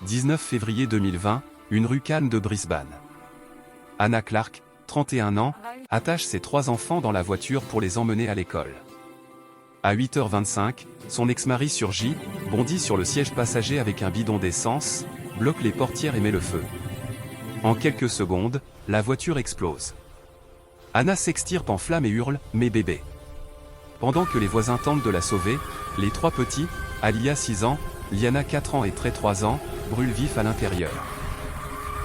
19 février 2020, une rue calme de Brisbane. Anna Clark, 31 ans, attache ses 3 enfants dans la voiture pour les emmener à l'école. À 8h25, son ex-mari surgit, bondit sur le siège passager avec un bidon d'essence, bloque les portières et met le feu. En quelques secondes, la voiture explose. Anna s'extirpe en flammes et hurle « Mes bébés !» Pendant que les voisins tentent de la sauver, les 3 petits, Alia 6 ans, Liana 4 ans et Trey 3 ans, brûlent vifs à l'intérieur.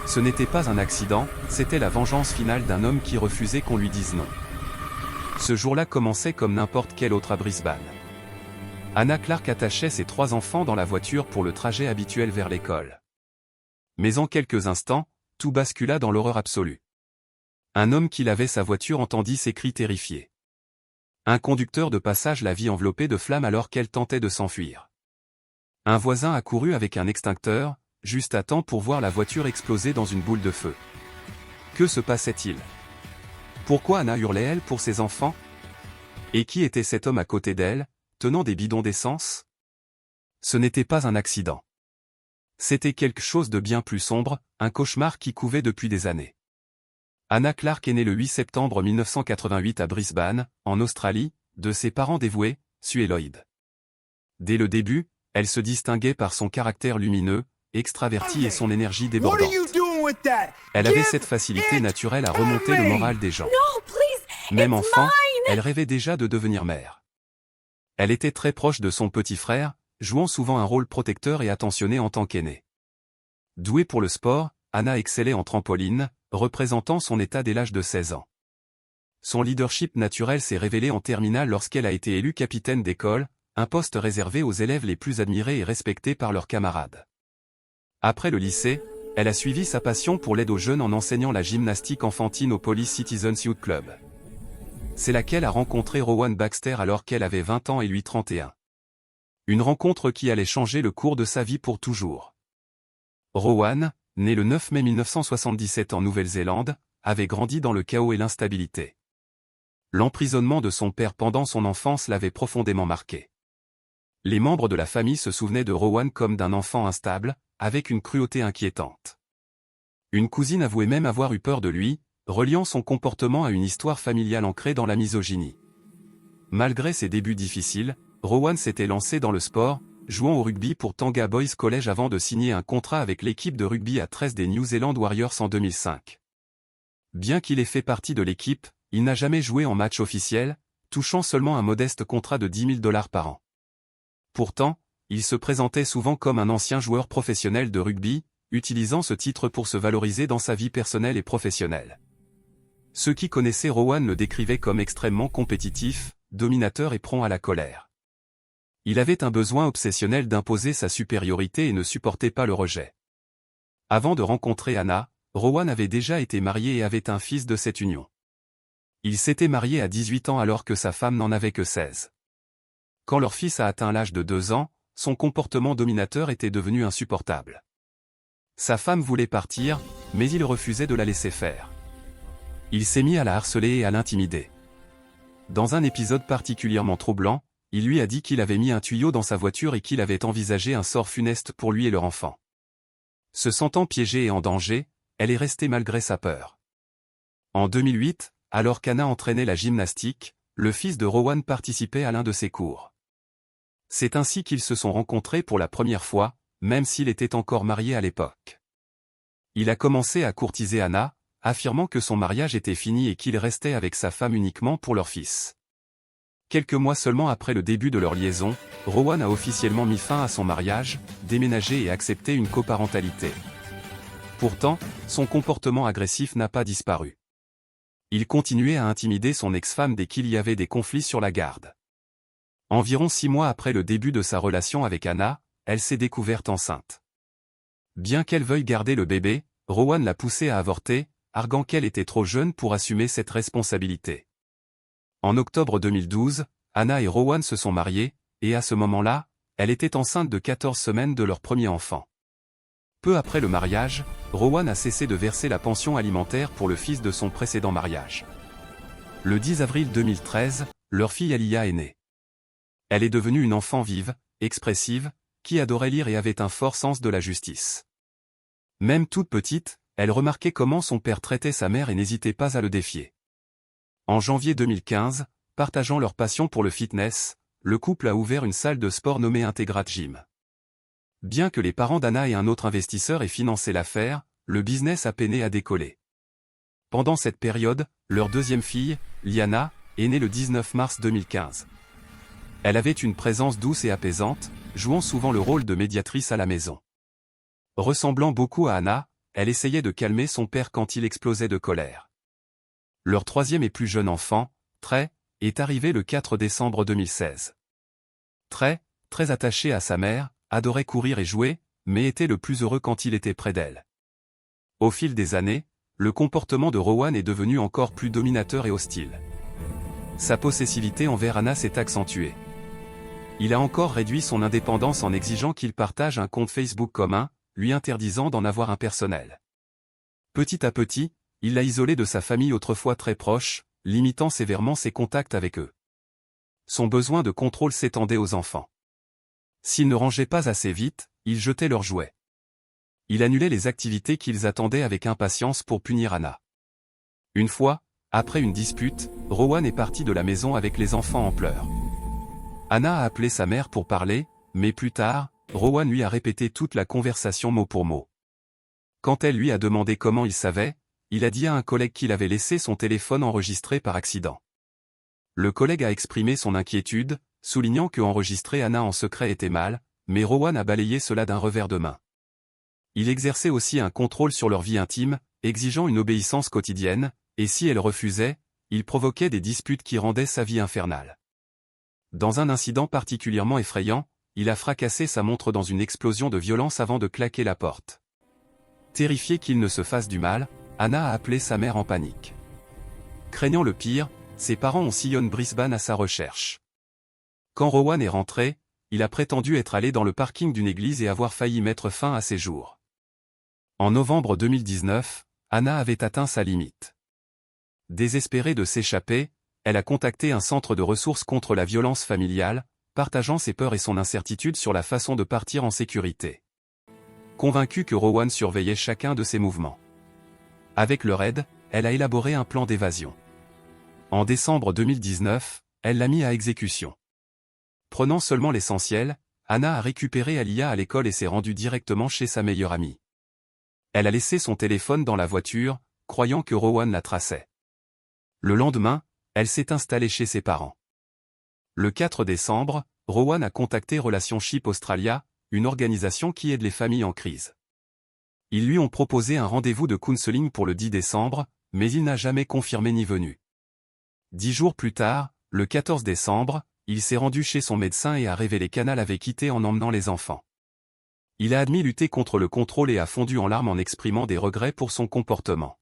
Ce n'était pas un accident, c'était la vengeance finale d'un homme qui refusait qu'on lui dise non. Ce jour-là commençait comme n'importe quel autre à Brisbane. Anna Clark attachait ses 3 enfants dans la voiture pour le trajet habituel vers l'école. Mais en quelques instants, tout bascula dans l'horreur absolue. Un homme qui lavait sa voiture entendit ses cris terrifiés. Un conducteur de passage la vit enveloppée de flammes alors qu'elle tentait de s'enfuir. Un voisin accourut avec un extincteur, juste à temps pour voir la voiture exploser dans une boule de feu. Que se passait-il? Pourquoi Anna hurlait-elle pour ses enfants? Et qui était cet homme à côté d'elle, tenant des bidons d'essence? Ce n'était pas un accident. C'était quelque chose de bien plus sombre, un cauchemar qui couvait depuis des années. Anna Clark est née le 8 septembre 1988 à Brisbane, en Australie, de ses parents dévoués, Sue et Lloyd. Dès le début, elle se distinguait par son caractère lumineux, extraverti et son énergie débordante. Elle avait cette facilité naturelle à remonter le moral des gens. Même enfant, elle rêvait déjà de devenir mère. Elle était très proche de son petit frère, jouant souvent un rôle protecteur et attentionné en tant qu'aînée. Douée pour le sport, Anna excellait en trampoline, représentant son état dès l'âge de 16 ans. Son leadership naturel s'est révélé en terminale lorsqu'elle a été élue capitaine d'école, un poste réservé aux élèves les plus admirés et respectés par leurs camarades. Après le lycée, elle a suivi sa passion pour l'aide aux jeunes en enseignant la gymnastique enfantine au Police Citizens Youth Club. C'est là qu'elle a rencontré Rowan Baxter alors qu'elle avait 20 ans et lui 31. Une rencontre qui allait changer le cours de sa vie pour toujours. Rowan, né le 9 mai 1977 en Nouvelle-Zélande, avait grandi dans le chaos et l'instabilité. L'emprisonnement de son père pendant son enfance l'avait profondément marqué. Les membres de la famille se souvenaient de Rowan comme d'un enfant instable, avec une cruauté inquiétante. Une cousine avouait même avoir eu peur de lui, reliant son comportement à une histoire familiale ancrée dans la misogynie. Malgré ses débuts difficiles, Rowan s'était lancé dans le sport, jouant au rugby pour Tanga Boys College avant de signer un contrat avec l'équipe de rugby à 13 des New Zealand Warriors en 2005. Bien qu'il ait fait partie de l'équipe, il n'a jamais joué en match officiel, touchant seulement un modeste contrat de $10 000 par an. Pourtant, il se présentait souvent comme un ancien joueur professionnel de rugby, utilisant ce titre pour se valoriser dans sa vie personnelle et professionnelle. Ceux qui connaissaient Rowan le décrivaient comme extrêmement compétitif, dominateur et prompt à la colère. Il avait un besoin obsessionnel d'imposer sa supériorité et ne supportait pas le rejet. Avant de rencontrer Anna, Rowan avait déjà été marié et avait un fils de cette union. Il s'était marié à 18 ans alors que sa femme n'en avait que 16. Quand leur fils a atteint l'âge de 2 ans, son comportement dominateur était devenu insupportable. Sa femme voulait partir, mais il refusait de la laisser faire. Il s'est mis à la harceler et à l'intimider. Dans un épisode particulièrement troublant, il lui a dit qu'il avait mis un tuyau dans sa voiture et qu'il avait envisagé un sort funeste pour lui et leur enfant. Se sentant piégée et en danger, elle est restée malgré sa peur. En 2008, alors qu'Anna entraînait la gymnastique, le fils de Rowan participait à l'un de ses cours. C'est ainsi qu'ils se sont rencontrés pour la première fois, même s'il était encore marié à l'époque. Il a commencé à courtiser Anna, affirmant que son mariage était fini et qu'il restait avec sa femme uniquement pour leur fils. Quelques mois seulement après le début de leur liaison, Rowan a officiellement mis fin à son mariage, déménagé et accepté une coparentalité. Pourtant, son comportement agressif n'a pas disparu. Il continuait à intimider son ex-femme dès qu'il y avait des conflits sur la garde. Environ 6 mois après le début de sa relation avec Anna, elle s'est découverte enceinte. Bien qu'elle veuille garder le bébé, Rowan l'a poussée à avorter, arguant qu'elle était trop jeune pour assumer cette responsabilité. En octobre 2012, Anna et Rowan se sont mariés, et à ce moment-là, elle était enceinte de 14 semaines de leur premier enfant. Peu après le mariage, Rowan a cessé de verser la pension alimentaire pour le fils de son précédent mariage. Le 10 avril 2013, leur fille Alia est née. Elle est devenue une enfant vive, expressive, qui adorait lire et avait un fort sens de la justice. Même toute petite, elle remarquait comment son père traitait sa mère et n'hésitait pas à le défier. En janvier 2015, partageant leur passion pour le fitness, le couple a ouvert une salle de sport nommée Integrat Gym. Bien que les parents d'Anna et un autre investisseur aient financé l'affaire, le business a peiné à décoller. Pendant cette période, leur deuxième fille, Liana, est née le 19 mars 2015. Elle avait une présence douce et apaisante, jouant souvent le rôle de médiatrice à la maison. Ressemblant beaucoup à Anna, elle essayait de calmer son père quand il explosait de colère. Leur troisième et plus jeune enfant, Trey, est arrivé le 4 décembre 2016. Trey, très attaché à sa mère, adorait courir et jouer, mais était le plus heureux quand il était près d'elle. Au fil des années, le comportement de Rowan est devenu encore plus dominateur et hostile. Sa possessivité envers Anna s'est accentuée. Il a encore réduit son indépendance en exigeant qu'il partage un compte Facebook commun, lui interdisant d'en avoir un personnel. Petit à petit, il l'a isolé de sa famille autrefois très proche, limitant sévèrement ses contacts avec eux. Son besoin de contrôle s'étendait aux enfants. S'ils ne rangeaient pas assez vite, il jetait leurs jouets. Il annulait les activités qu'ils attendaient avec impatience pour punir Anna. Une fois, après une dispute, Rowan est parti de la maison avec les enfants en pleurs. Anna a appelé sa mère pour parler, mais plus tard, Rowan lui a répété toute la conversation mot pour mot. Quand elle lui a demandé comment il savait, il a dit à un collègue qu'il avait laissé son téléphone enregistré par accident. Le collègue a exprimé son inquiétude, soulignant que enregistrer Anna en secret était mal, mais Rowan a balayé cela d'un revers de main. Il exerçait aussi un contrôle sur leur vie intime, exigeant une obéissance quotidienne, et si elle refusait, il provoquait des disputes qui rendaient sa vie infernale. Dans un incident particulièrement effrayant, il a fracassé sa montre dans une explosion de violence avant de claquer la porte. Terrifiée qu'il ne se fasse du mal, Anna a appelé sa mère en panique. Craignant le pire, ses parents ont sillonné Brisbane à sa recherche. Quand Rowan est rentré, il a prétendu être allé dans le parking d'une église et avoir failli mettre fin à ses jours. En novembre 2019, Anna avait atteint sa limite. Désespérée de s'échapper, elle a contacté un centre de ressources contre la violence familiale, partageant ses peurs et son incertitude sur la façon de partir en sécurité. Convaincue que Rowan surveillait chacun de ses mouvements. Avec leur aide, elle a élaboré un plan d'évasion. En décembre 2019, elle l'a mis à exécution. Prenant seulement l'essentiel, Anna a récupéré Alia à l'école et s'est rendue directement chez sa meilleure amie. Elle a laissé son téléphone dans la voiture, croyant que Rowan la traçait. Le lendemain, elle s'est installée chez ses parents. Le 4 décembre, Rowan a contacté Relationship Australia, une organisation qui aide les familles en crise. Ils lui ont proposé un rendez-vous de counseling pour le 10 décembre, mais il n'a jamais confirmé ni venu. 10 jours plus tard, le 14 décembre, il s'est rendu chez son médecin et a révélé qu'Anna l'avait quitté en emmenant les enfants. Il a admis lutter contre le contrôle et a fondu en larmes en exprimant des regrets pour son comportement.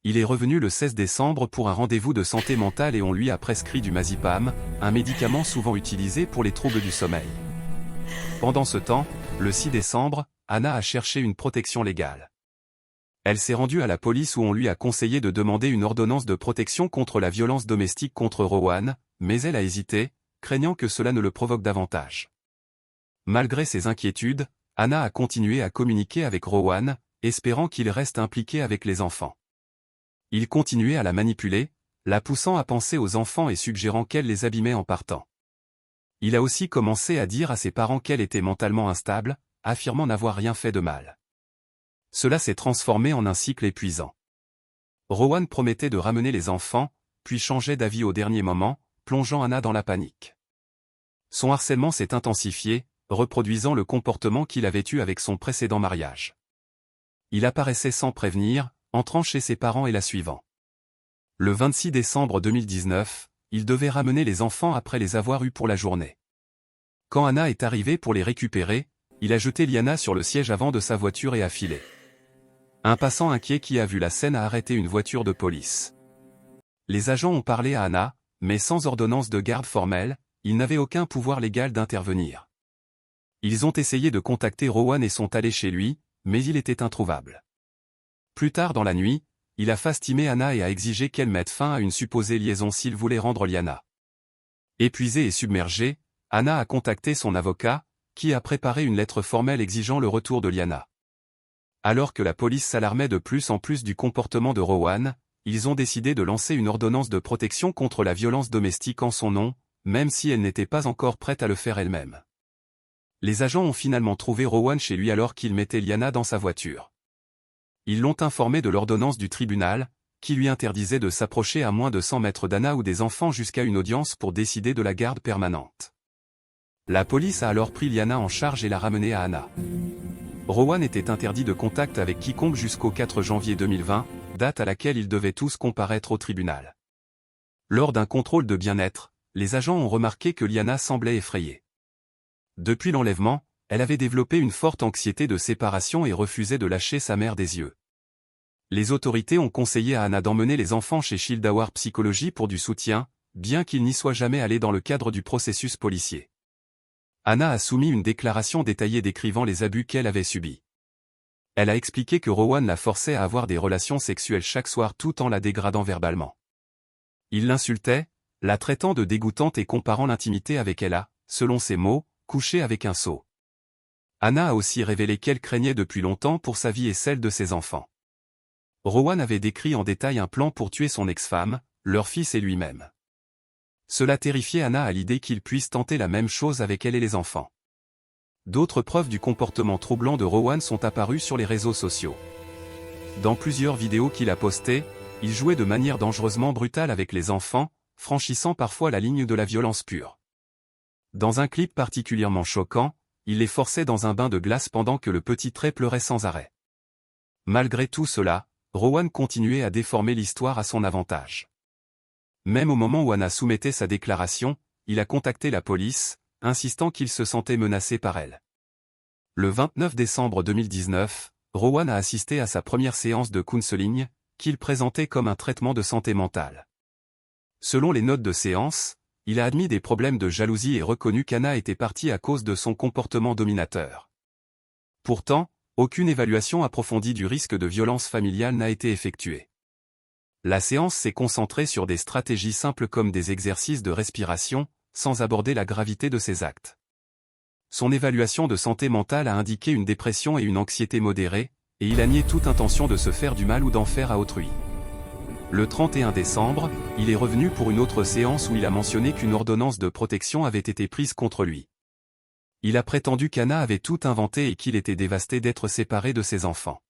Il est revenu le 16 décembre pour un rendez-vous de santé mentale et on lui a prescrit du Mazepam, un médicament souvent utilisé pour les troubles du sommeil. Pendant ce temps, le 6 décembre, Anna a cherché une protection légale. Elle s'est rendue à la police où on lui a conseillé de demander une ordonnance de protection contre la violence domestique contre Rowan, mais elle a hésité, craignant que cela ne le provoque davantage. Malgré ses inquiétudes, Anna a continué à communiquer avec Rowan, espérant qu'il reste impliqué avec les enfants. Il continuait à la manipuler, la poussant à penser aux enfants et suggérant qu'elle les abîmait en partant. Il a aussi commencé à dire à ses parents qu'elle était mentalement instable, affirmant n'avoir rien fait de mal. Cela s'est transformé en un cycle épuisant. Rowan promettait de ramener les enfants, puis changeait d'avis au dernier moment, plongeant Anna dans la panique. Son harcèlement s'est intensifié, reproduisant le comportement qu'il avait eu avec son précédent mariage. Il apparaissait sans prévenir, entrant chez ses parents et la suivant. Le 26 décembre 2019, il devait ramener les enfants après les avoir eus pour la journée. Quand Anna est arrivée pour les récupérer, il a jeté Liana sur le siège avant de sa voiture et a filé. Un passant inquiet qui a vu la scène a arrêté une voiture de police. Les agents ont parlé à Anna, mais sans ordonnance de garde formelle, ils n'avaient aucun pouvoir légal d'intervenir. Ils ont essayé de contacter Rowan et sont allés chez lui, mais il était introuvable. Plus tard dans la nuit, il a fastimé Anna et a exigé qu'elle mette fin à une supposée liaison s'il voulait rendre Liana. Épuisée et submergée, Anna a contacté son avocat, qui a préparé une lettre formelle exigeant le retour de Liana. Alors que la police s'alarmait de plus en plus du comportement de Rowan, ils ont décidé de lancer une ordonnance de protection contre la violence domestique en son nom, même si elle n'était pas encore prête à le faire elle-même. Les agents ont finalement trouvé Rowan chez lui alors qu'il mettait Liana dans sa voiture. Ils l'ont informé de l'ordonnance du tribunal, qui lui interdisait de s'approcher à moins de 100 mètres d'Anna ou des enfants jusqu'à une audience pour décider de la garde permanente. La police a alors pris Liana en charge et l'a ramenée à Anna. Rowan était interdit de contact avec quiconque jusqu'au 4 janvier 2020, date à laquelle ils devaient tous comparaître au tribunal. Lors d'un contrôle de bien-être, les agents ont remarqué que Liana semblait effrayée. Depuis l'enlèvement, elle avait développé une forte anxiété de séparation et refusait de lâcher sa mère des yeux. Les autorités ont conseillé à Anna d'emmener les enfants chez Shieldawar Psychologie pour du soutien, bien qu'ils n'y soient jamais allés dans le cadre du processus policier. Anna a soumis une déclaration détaillée décrivant les abus qu'elle avait subis. Elle a expliqué que Rowan la forçait à avoir des relations sexuelles chaque soir tout en la dégradant verbalement. Il l'insultait, la traitant de dégoûtante et comparant l'intimité avec elle à, selon ses mots, coucher avec un sot. Anna a aussi révélé qu'elle craignait depuis longtemps pour sa vie et celle de ses enfants. Rowan avait décrit en détail un plan pour tuer son ex-femme, leur fils et lui-même. Cela terrifiait Anna à l'idée qu'il puisse tenter la même chose avec elle et les enfants. D'autres preuves du comportement troublant de Rowan sont apparues sur les réseaux sociaux. Dans plusieurs vidéos qu'il a postées, il jouait de manière dangereusement brutale avec les enfants, franchissant parfois la ligne de la violence pure. Dans un clip particulièrement choquant, il les forçait dans un bain de glace pendant que le petit trait pleurait sans arrêt. Malgré tout cela, Rowan continuait à déformer l'histoire à son avantage. Même au moment où Anna soumettait sa déclaration, il a contacté la police, insistant qu'il se sentait menacé par elle. Le 29 décembre 2019, Rowan a assisté à sa première séance de counseling, qu'il présentait comme un traitement de santé mentale. Selon les notes de séance, il a admis des problèmes de jalousie et reconnu qu'Anna était partie à cause de son comportement dominateur. Pourtant, aucune évaluation approfondie du risque de violence familiale n'a été effectuée. La séance s'est concentrée sur des stratégies simples comme des exercices de respiration, sans aborder la gravité de ses actes. Son évaluation de santé mentale a indiqué une dépression et une anxiété modérée, et il a nié toute intention de se faire du mal ou d'en faire à autrui. Le 31 décembre, il est revenu pour une autre séance où il a mentionné qu'une ordonnance de protection avait été prise contre lui. Il a prétendu qu'Anna avait tout inventé et qu'il était dévasté d'être séparé de ses enfants.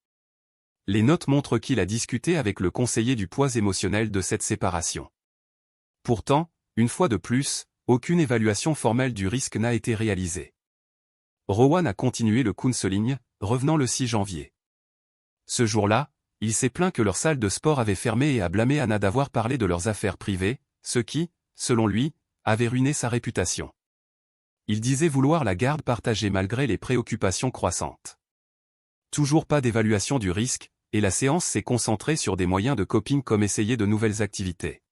Les notes montrent qu'il a discuté avec le conseiller du poids émotionnel de cette séparation. Pourtant, une fois de plus, aucune évaluation formelle du risque n'a été réalisée. Rowan a continué le counseling, revenant le 6 janvier. Ce jour-là, il s'est plaint que leur salle de sport avait fermé et a blâmé Anna d'avoir parlé de leurs affaires privées, ce qui, selon lui, avait ruiné sa réputation. Il disait vouloir la garde partagée malgré les préoccupations croissantes. Toujours pas d'évaluation du risque, et la séance s'est concentrée sur des moyens de coping comme essayer de nouvelles activités.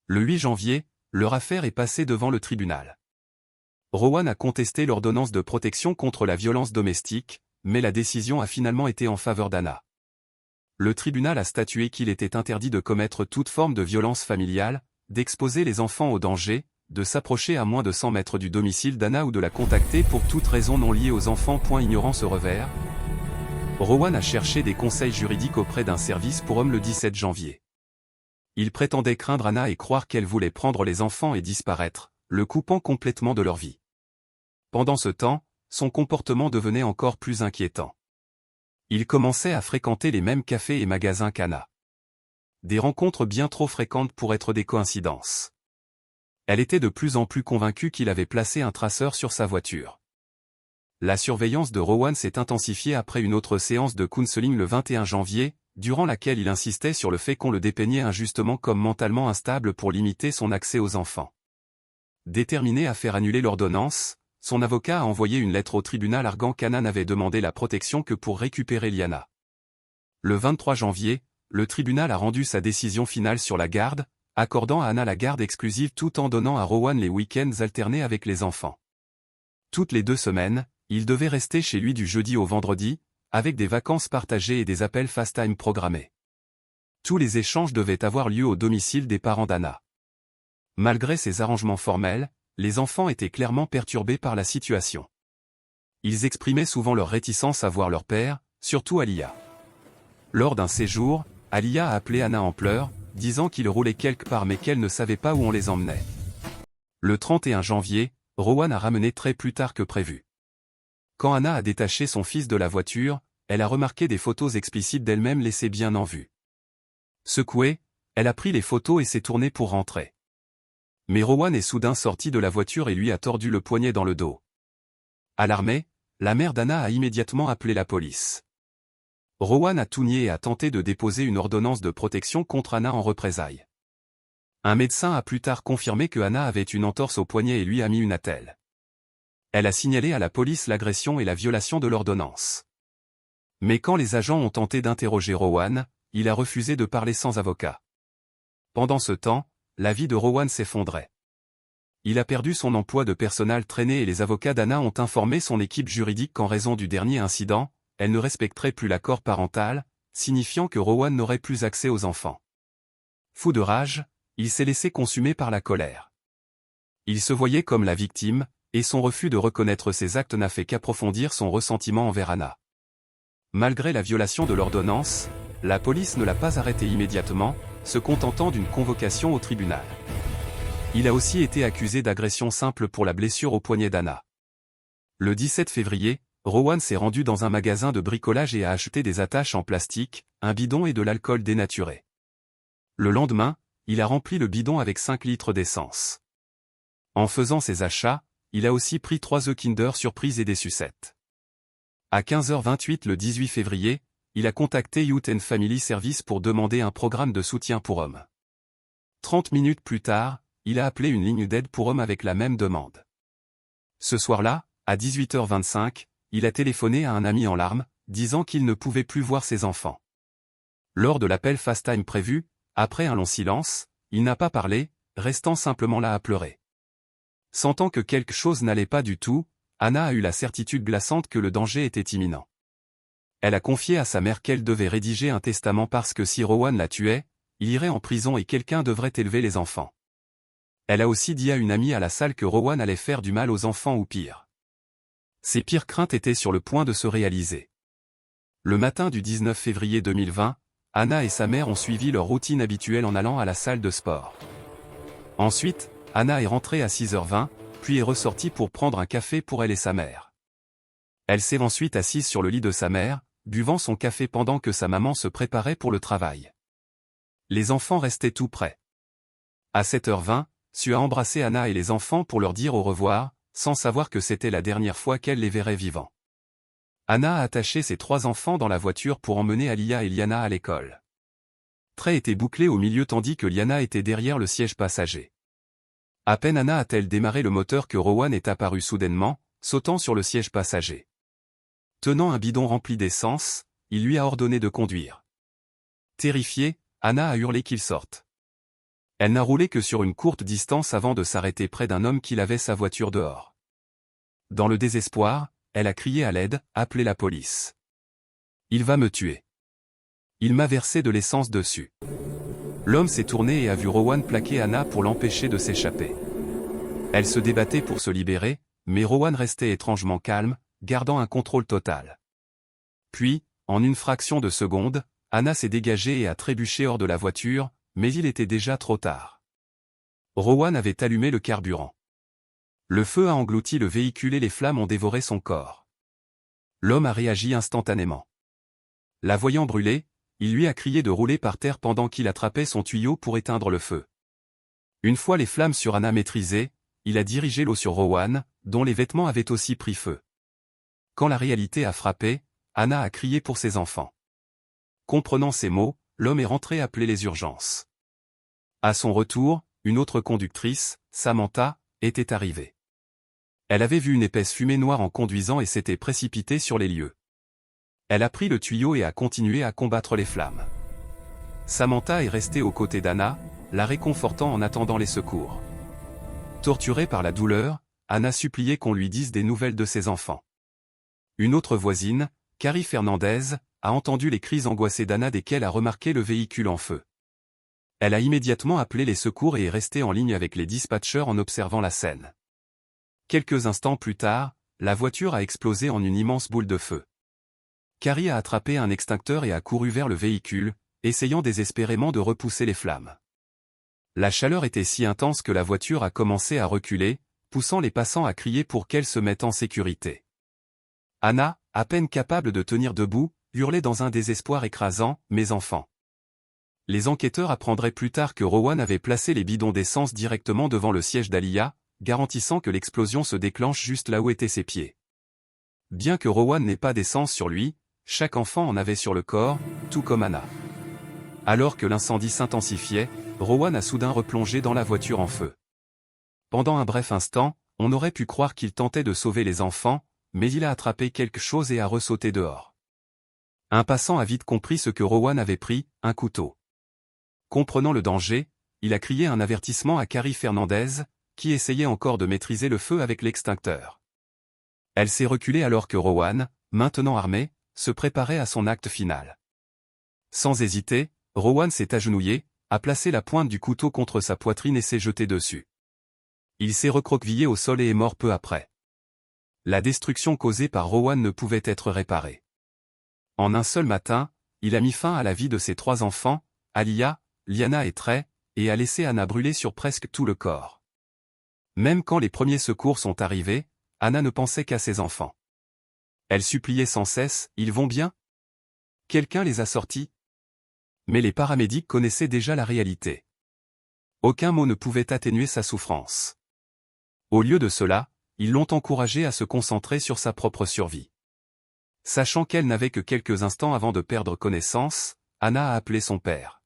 Le 8 janvier, leur affaire est passée devant le tribunal. Rowan a contesté l'ordonnance de protection contre la violence domestique, mais la décision a finalement été en faveur d'Anna. Le tribunal a statué qu'il était interdit de commettre toute forme de violence familiale, d'exposer les enfants au danger, de s'approcher à moins de 100 mètres du domicile d'Anna ou de la contacter pour toute raison non liée aux enfants. Ignorant ce revers, Rowan a cherché des conseils juridiques auprès d'un service pour hommes le 17 janvier. Il prétendait craindre Anna et croire qu'elle voulait prendre les enfants et disparaître, le coupant complètement de leur vie. Pendant ce temps, son comportement devenait encore plus inquiétant. Il commençait à fréquenter les mêmes cafés et magasins qu'Anna. Des rencontres bien trop fréquentes pour être des coïncidences. Elle était de plus en plus convaincue qu'il avait placé un traceur sur sa voiture. La surveillance de Rowan s'est intensifiée après une autre séance de counseling le 21 janvier, durant laquelle il insistait sur le fait qu'on le dépeignait injustement comme mentalement instable pour limiter son accès aux enfants. Déterminé à faire annuler l'ordonnance, son avocat a envoyé une lettre au tribunal arguant qu'Anna n'avait demandé la protection que pour récupérer Liana. Le 23 janvier, le tribunal a rendu sa décision finale sur la garde, accordant à Anna la garde exclusive tout en donnant à Rowan les week-ends alternés avec les enfants. Toutes les 2 semaines, il devait rester chez lui du jeudi au vendredi, avec des vacances partagées et des appels FaceTime programmés. Tous les échanges devaient avoir lieu au domicile des parents d'Anna. Malgré ces arrangements formels, les enfants étaient clairement perturbés par la situation. Ils exprimaient souvent leur réticence à voir leur père, surtout Alia. Lors d'un séjour, Alia a appelé Anna en pleurs, disant qu'il roulait quelque part mais qu'elle ne savait pas où on les emmenait. Le 31 janvier, Rowan a ramené très plus tard que prévu. Quand Anna a détaché son fils de la voiture, elle a remarqué des photos explicites d'elle-même laissées bien en vue. Secouée, elle a pris les photos et s'est tournée pour rentrer. Mais Rowan est soudain sorti de la voiture et lui a tordu le poignet dans le dos. Alarmée, la mère d'Anna a immédiatement appelé la police. Rowan a tout nié et a tenté de déposer une ordonnance de protection contre Anna en représailles. Un médecin a plus tard confirmé que Anna avait une entorse au poignet et lui a mis une attelle. Elle a signalé à la police l'agression et la violation de l'ordonnance. Mais quand les agents ont tenté d'interroger Rowan, il a refusé de parler sans avocat. Pendant ce temps, la vie de Rowan s'effondrait. Il a perdu son emploi de personnel traîné et les avocats d'Anna ont informé son équipe juridique qu'en raison du dernier incident, elle ne respecterait plus l'accord parental, signifiant que Rowan n'aurait plus accès aux enfants. Fou de rage, il s'est laissé consumer par la colère. Il se voyait comme la victime, et son refus de reconnaître ses actes n'a fait qu'approfondir son ressentiment envers Anna. Malgré la violation de l'ordonnance, la police ne l'a pas arrêté immédiatement, se contentant d'une convocation au tribunal. Il a aussi été accusé d'agression simple pour la blessure au poignet d'Anna. Le 17 février, Rowan s'est rendu dans un magasin de bricolage et a acheté des attaches en plastique, un bidon et de l'alcool dénaturé. Le lendemain, il a rempli le bidon avec 5 litres d'essence. En faisant ses achats, il a aussi pris 3 œufs Kinder Surprise et des sucettes. À 15h28 le 18 février, il a contacté Youth and Family Service pour demander un programme de soutien pour hommes. 30 minutes plus tard, il a appelé une ligne d'aide pour hommes avec la même demande. Ce soir-là, à 18h25, il a téléphoné à un ami en larmes, disant qu'il ne pouvait plus voir ses enfants. Lors de l'appel FaceTime prévu, après un long silence, il n'a pas parlé, restant simplement là à pleurer. Sentant que quelque chose n'allait pas du tout, Anna a eu la certitude glaçante que le danger était imminent. Elle a confié à sa mère qu'elle devait rédiger un testament parce que si Rowan la tuait, il irait en prison et quelqu'un devrait élever les enfants. Elle a aussi dit à une amie à la salle que Rowan allait faire du mal aux enfants ou pire. Ses pires craintes étaient sur le point de se réaliser. Le matin du 19 février 2020, Anna et sa mère ont suivi leur routine habituelle en allant à la salle de sport. Ensuite, Anna est rentrée à 6h20, puis est ressortie pour prendre un café pour elle et sa mère. Elle s'est ensuite assise sur le lit de sa mère, buvant son café pendant que sa maman se préparait pour le travail. Les enfants restaient tout près. À 7h20, Sue a embrassé Anna et les enfants pour leur dire au revoir, sans savoir que c'était la dernière fois qu'elle les verrait vivants. Anna a attaché ses 3 enfants dans la voiture pour emmener Alia et Liana à l'école. Trey était bouclé au milieu tandis que Liana était derrière le siège passager. À peine Anna a-t-elle démarré le moteur que Rowan est apparu soudainement, sautant sur le siège passager. Tenant un bidon rempli d'essence, il lui a ordonné de conduire. Terrifiée, Anna a hurlé qu'il sorte. Elle n'a roulé que sur une courte distance avant de s'arrêter près d'un homme qui lavait sa voiture dehors. Dans le désespoir, elle a crié à l'aide, appelé la police. « Il va me tuer. Il m'a versé de l'essence dessus. » L'homme s'est tourné et a vu Rowan plaquer Anna pour l'empêcher de s'échapper. Elle se débattait pour se libérer, mais Rowan restait étrangement calme, gardant un contrôle total. Puis, en une fraction de seconde, Anna s'est dégagée et a trébuché hors de la voiture, mais il était déjà trop tard. Rowan avait allumé le carburant. Le feu a englouti le véhicule et les flammes ont dévoré son corps. L'homme a réagi instantanément. La voyant brûler, il lui a crié de rouler par terre pendant qu'il attrapait son tuyau pour éteindre le feu. Une fois les flammes sur Anna maîtrisées, il a dirigé l'eau sur Rowan, dont les vêtements avaient aussi pris feu. Quand la réalité a frappé, Anna a crié pour ses enfants. Comprenant ces mots, l'homme est rentré appeler les urgences. À son retour, une autre conductrice, Samantha, était arrivée. Elle avait vu une épaisse fumée noire en conduisant et s'était précipitée sur les lieux. Elle a pris le tuyau et a continué à combattre les flammes. Samantha est restée aux côtés d'Anna, la réconfortant en attendant les secours. Torturée par la douleur, Anna suppliait qu'on lui dise des nouvelles de ses enfants. Une autre voisine, Carrie Fernandez, a entendu les cris angoissés d'Anna dès qu'elle a remarqué le véhicule en feu. Elle a immédiatement appelé les secours et est restée en ligne avec les dispatchers en observant la scène. Quelques instants plus tard, la voiture a explosé en une immense boule de feu. Carrie a attrapé un extincteur et a couru vers le véhicule, essayant désespérément de repousser les flammes. La chaleur était si intense que la voiture a commencé à reculer, poussant les passants à crier pour qu'elle se mette en sécurité. Anna, à peine capable de tenir debout, hurlait dans un désespoir écrasant « Mes enfants !» Les enquêteurs apprendraient plus tard que Rowan avait placé les bidons d'essence directement devant le siège d'Aaliyah, garantissant que l'explosion se déclenche juste là où étaient ses pieds. Bien que Rowan n'ait pas d'essence sur lui, chaque enfant en avait sur le corps, tout comme Anna. Alors que l'incendie s'intensifiait, Rowan a soudain replongé dans la voiture en feu. Pendant un bref instant, on aurait pu croire qu'il tentait de sauver les enfants, mais il a attrapé quelque chose et a ressauté dehors. Un passant a vite compris ce que Rowan avait pris, un couteau. Comprenant le danger, il a crié un avertissement à Carrie Fernandez, qui essayait encore de maîtriser le feu avec l'extincteur. Elle s'est reculée alors que Rowan, maintenant armé, se préparait à son acte final. Sans hésiter, Rowan s'est agenouillé, a placé la pointe du couteau contre sa poitrine et s'est jeté dessus. Il s'est recroquevillé au sol et est mort peu après. La destruction causée par Rowan ne pouvait être réparée. En un seul matin, il a mis fin à la vie de ses 3 enfants, Aaliyah, Liana et Trey, et a laissé Anna brûler sur presque tout le corps. Même quand les premiers secours sont arrivés, Anna ne pensait qu'à ses enfants. Elle suppliait sans cesse « Ils vont bien ? Quelqu'un les a sortis ?» Mais les paramédics connaissaient déjà la réalité. Aucun mot ne pouvait atténuer sa souffrance. Au lieu de cela, ils l'ont encouragée à se concentrer sur sa propre survie. Sachant qu'elle n'avait que quelques instants avant de perdre connaissance, Anna a appelé son père.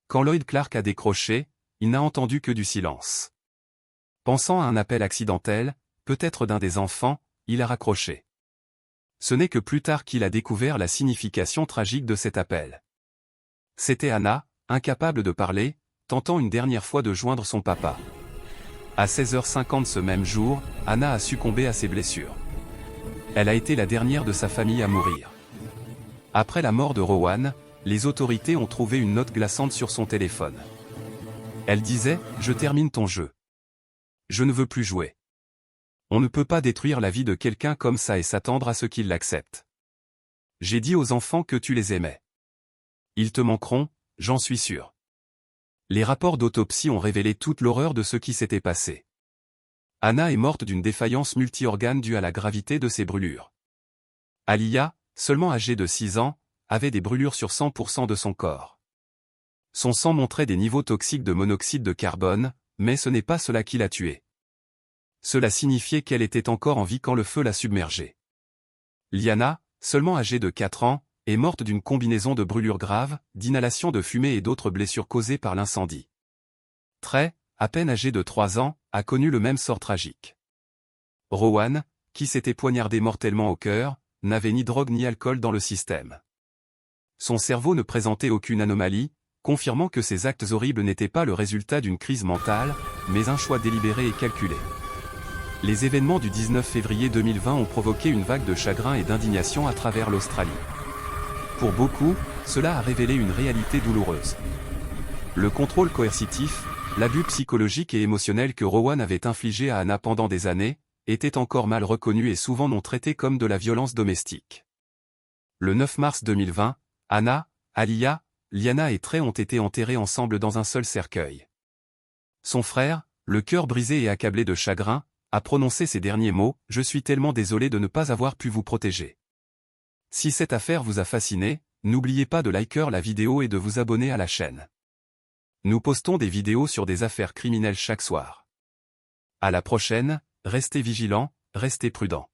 Quand Lloyd Clark a décroché, il n'a entendu que du silence. Pensant à un appel accidentel, peut-être d'un des enfants, il a raccroché. Ce n'est que plus tard qu'il a découvert la signification tragique de cet appel. C'était Anna, incapable de parler, tentant une dernière fois de joindre son papa. À 16h50 ce même jour, Anna a succombé à ses blessures. Elle a été la dernière de sa famille à mourir. Après la mort de Rowan, les autorités ont trouvé une note glaçante sur son téléphone. Elle disait « Je termine ton jeu. Je ne veux plus jouer. On ne peut pas détruire la vie de quelqu'un comme ça et s'attendre à ce qu'il l'accepte. J'ai dit aux enfants que tu les aimais. Ils te manqueront, j'en suis sûr. » Les rapports d'autopsie ont révélé toute l'horreur de ce qui s'était passé. Anna est morte d'une défaillance multi-organe due à la gravité de ses brûlures. Aaliyah, seulement âgée de 6 ans, avait des brûlures sur 100% de son corps. Son sang montrait des niveaux toxiques de monoxyde de carbone, mais ce n'est pas cela qui l'a tuée. Cela signifiait qu'elle était encore en vie quand le feu l'a submergée. Liana, seulement âgée de 4 ans, est morte d'une combinaison de brûlures graves, d'inhalation de fumée et d'autres blessures causées par l'incendie. Trey, à peine âgé de 3 ans, a connu le même sort tragique. Rowan, qui s'était poignardé mortellement au cœur, n'avait ni drogue ni alcool dans le système. Son cerveau ne présentait aucune anomalie, confirmant que ces actes horribles n'étaient pas le résultat d'une crise mentale, mais un choix délibéré et calculé. Les événements du 19 février 2020 ont provoqué une vague de chagrin et d'indignation à travers l'Australie. Pour beaucoup, cela a révélé une réalité douloureuse. Le contrôle coercitif, l'abus psychologique et émotionnel que Rowan avait infligé à Anna pendant des années, était encore mal reconnu et souvent non traité comme de la violence domestique. Le 9 mars 2020, Anna, Aaliyah, Liana et Trey ont été enterrés ensemble dans un seul cercueil. Son frère, le cœur brisé et accablé de chagrin, a prononcé ces derniers mots « Je suis tellement désolé de ne pas avoir pu vous protéger. » Si cette affaire vous a fasciné, n'oubliez pas de liker la vidéo et de vous abonner à la chaîne. Nous postons des vidéos sur des affaires criminelles chaque soir. À la prochaine, restez vigilants, restez prudents.